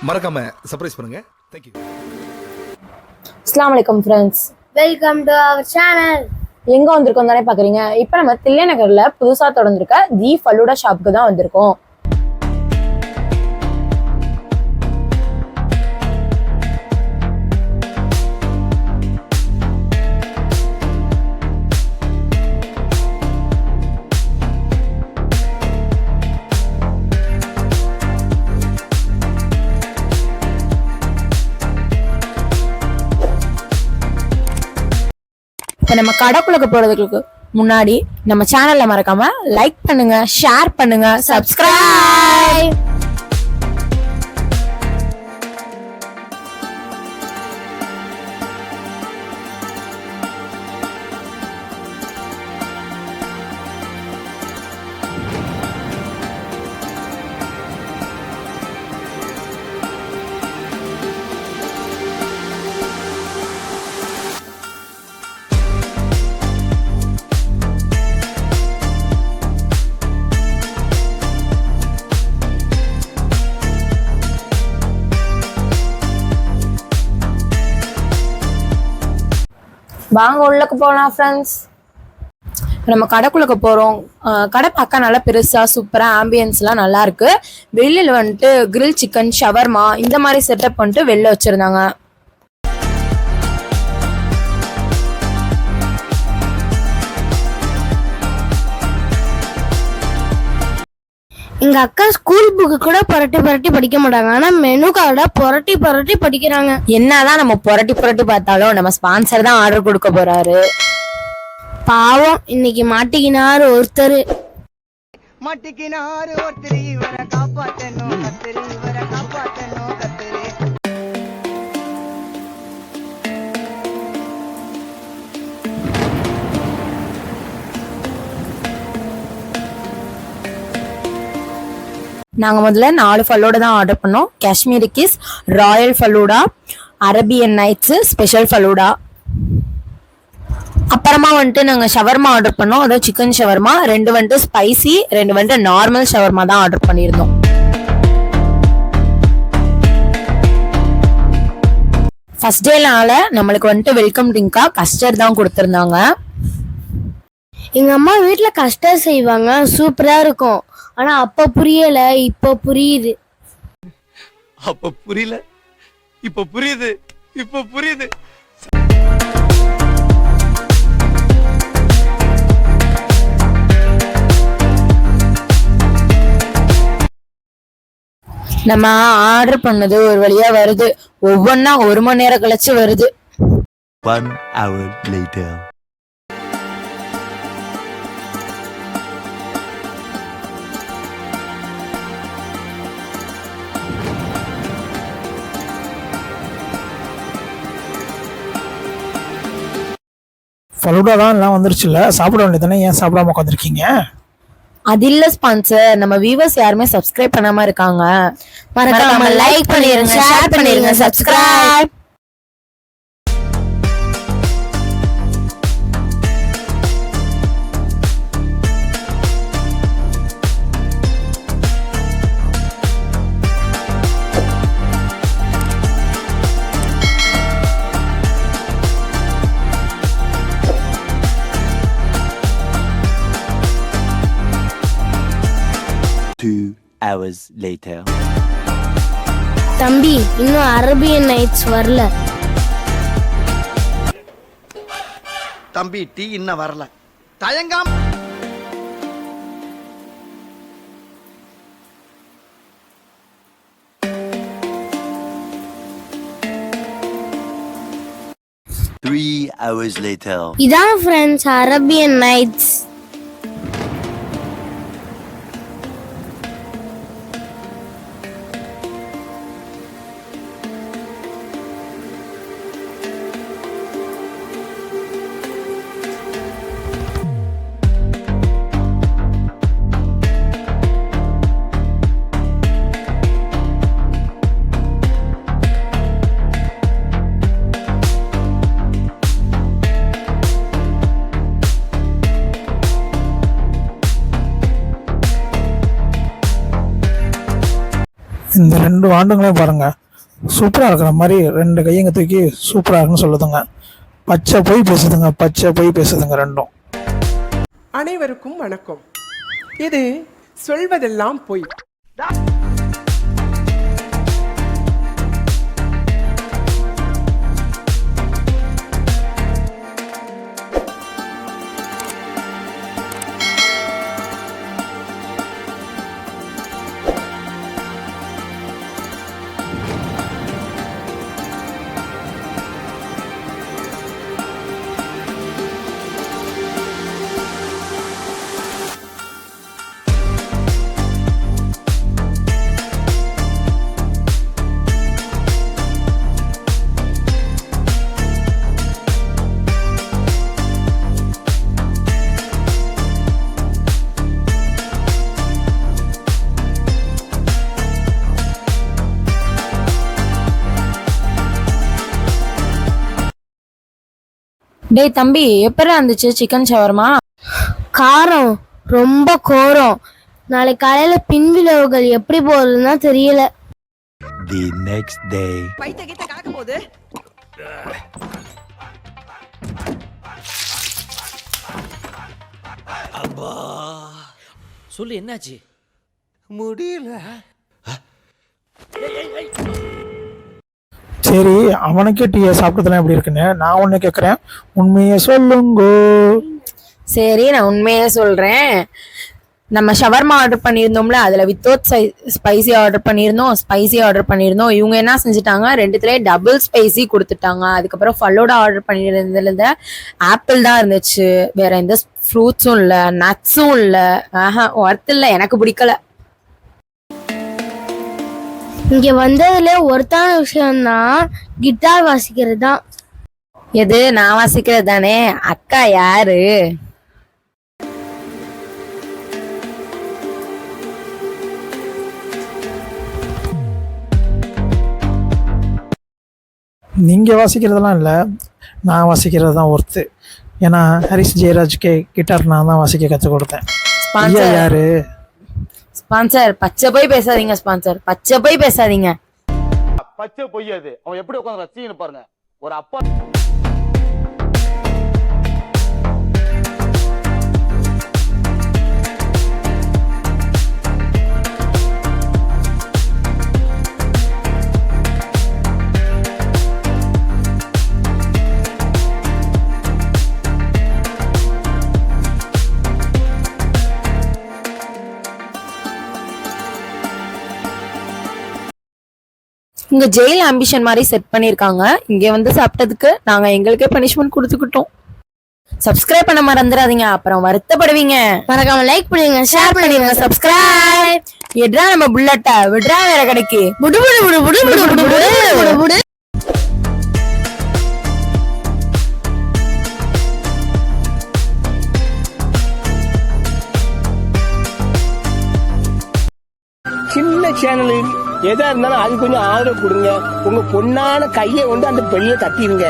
மறக்காம சர்ப்ரைஸ் பண்ணுங்க. தேங்க்யூ. அஸ்ஸலாமு அலைக்கும் friends, welcome to our channel. எங்க வந்திருக்கோம் தானே பாக்குறீங்க. இப்போ நம்ம தில்லை நகர்ல புதுசா தொடர்ந்துருக்க தி ஃபலூடா ஷாப்புக்கு தான் வந்திருக்கோம். இப்போ நம்ம கடைக்குள்ள போறதுக்கு முன்னாடி நம்ம சேனல்ல மறக்காம லைக் பண்ணுங்க, ஷேர் பண்ணுங்க, சப்ஸ்கிரைப். வாங்க உள்ளக்கு போகலாம் ஃப்ரெண்ட்ஸ். நம்ம கடைக்குள்ளக்க போகிறோம். கடை பார்க்க நல்லா பெருசாக சூப்பராக ஆம்பியன்ஸ்லாம் நல்லா இருக்கு. வெளியில் வந்துட்டு கிரில் சிக்கன், ஷவர்மா இந்த மாதிரி செட்டப் பண்ணிட்டு வெளில வச்சுருந்தாங்க. எங்க அக்கா ஸ்கூல் புக்கு கூட புரட்டி புரட்டி படிக்க மாட்டாங்க, ஆனா மெனு கார்டை புரட்டி புரட்டி படிக்கிறாங்க. என்னதான் நம்ம புரட்டி புரட்டி பார்த்தாலும் நம்ம ஸ்பான்சர் தான் ஆர்டர் கொடுக்க போறாரு. பாவம், இன்னைக்கு மாட்டிக்கினாரு ஒருத்தர். இவரை காப்பாத்தணும் கத்திரி, இவரை காப்பாத்தணும் கத்திரி. நாங்கள் முதல்ல 4 ஃபலூடா தான் ஆர்டர் பண்ணோம். Kashmiri kiss, Royal falooda, Arabian nights, special falooda. அப்புறமா வந்துட்டு நாங்கள் ஷவர்மா ஆர்டர் பண்ணோம். அதாவது சிக்கன் ஷவர்மா 2 வந்துட்டு ஸ்பைசி, 2 வந்துட்டு நார்மல் ஷவர்மா தான் ஆர்டர் பண்ணியிருந்தோம். ஃபர்ஸ்ட் டேனால நம்மளுக்கு வந்துட்டு வெல்கம் ட்ரிங்கா கஸ்டர்ட் தான் கொடுத்துருந்தாங்க. எங்க அம்மா வீட்டுல கஸ்டர்ட் செய்வாங்க, சூப்பரா இருக்கும். ஆனா அப்ப புரியல, இப்ப புரியுது. அப்ப புரியல, இப்ப புரியுது, இப்ப புரியுது. நம்ம ஆர்டர் பண்ணது ஒரு வழியா வருது. ஒவ்வொன்னா 1 மணி நேரம் கழிச்சு வருது. 1 hour later. ஃபலூடா தான் எல்லாம் வந்துருச்சுல்ல, சாப்பிட வேண்டியதானே, ஏன் சாப்பிடாம உட்காந்துருக்கீங்க? அது இல்ல ஸ்பான்சர், நம்ம வியூவர்ஸ் யாருமே சப்ஸ்கிரைப் பண்ணாம இருக்காங்க. மறக்காம லைக் பண்ணிருங்க, ஷேர் பண்ணிருங்க, சப்ஸ்கிரைப். Two hours later. தம்பி, இன்னும் அரபியன் நைட்ஸ் வரல. தம்பி, டீ இன்னும் வரல. தயங்காம Three hours later. இதான் ஃப்ரெண்ட்ஸ் அரபியன் நைட்ஸ். இந்த 2 வாண்டுங்களையும் பாருங்க, சூப்பராக இருக்கிற மாதிரி 2 கையங்க தூக்கி சூப்பராக இருக்குன்னு சொல்லுதுங்க. பச்சை போய் பேசுதுங்க, பச்சை போய் பேசுதுங்க ரெண்டும். அனைவருக்கும் வணக்கம். இது சொல்வதெல்லாம் பொய். டேய் தம்பி, எப்பரா இருந்துச்சு சிக்கன் ஷவர்மா? காரம் ரொம்ப கோரம். நாளைக்கு காலையில பின் விளைவுகள் எப்படி போகுதுன்னா தெரியல. The next day. சொல்லு, என்னாச்சு? முடியல. சரி, அவனுக்கே டீயை சாப்பிட்டதெல்லாம் எப்படி இருக்குன்னு நான் ஒன்று கேட்குறேன், உண்மையை சொல்லுங்கோ. சரி, நான் உண்மையே சொல்றேன். நம்ம ஷவர்மா ஆர்டர் பண்ணியிருந்தோம்ல, அதுல வித்தவுட் ஸ்பைசி ஆர்டர் பண்ணியிருந்தோம். இவங்க என்ன செஞ்சுட்டாங்க, 2த்துலயே டபுள் ஸ்பைசி கொடுத்துட்டாங்க. அதுக்கப்புறம் ஃபலோடா ஆர்டர் பண்ணியிருந்ததுல ஆப்பிள் தான் இருந்துச்சு, வேற எந்த ஃப்ரூட்ஸும் இல்லை, நட்ஸும் இல்லை. ஒர்த் இல்லை, எனக்கு பிடிக்கல. இங்க வந்ததுல ஒருத்தான விஷயம்னா கிட்டார் வாசிக்கிறது தான். எது? நான் வாசிக்கிறது தானே. அக்கா யாரு? நீங்கள் வாசிக்கிறதெல்லாம் இல்லை, நான் வாசிக்கிறது தான் ஒர்த்து. ஏன்னா ஹரிஷ் ஜெயராஜ்கே கிட்டார் நான் தான் வாசிக்க கற்றுக் கொடுத்தேன். ஐயா யாரு? ஸ்பான்சர், பச்சை போய் பேசாதீங்க. ஸ்பான்சர், பச்சை போய் பேசாதீங்க. பச்சை பொய்யாது. அவன் எப்படி உட்காந்து ரசின்னு பாருங்க. ஒரு அப்பா இங்க ஜெயில் ஆம்பிஷன் மாதிரி செட் பண்ணிருக்காங்க. இங்க வந்து சாப்பிட்டதுக்கு நாங்க எங்களுக்கே பனிஷ்மெண்ட் கொடுத்துக்கிட்டோம். சப்ஸ்கிரைப் பண்ண மறந்துடாதீங்க, அப்புறம் வருத்தப்படுவீங்க. மறக்காம லைக் பண்ணுங்க, ஷேர் பண்ணுங்க, சப்ஸ்கிரைப். எட்ரா நம்ம புல்லட்ட விட்ரா வேற கடைக்கு. புடு புடு புடு புடு புடு புடு புடு புடு புடு. சின்ன சேனலு எதா இருந்தாலும் அது கொஞ்சம் ஆதரவு கொடுங்க. உங்க பொண்ணான கையை கொண்டு அந்த பெண்ணில தட்டிடுங்க.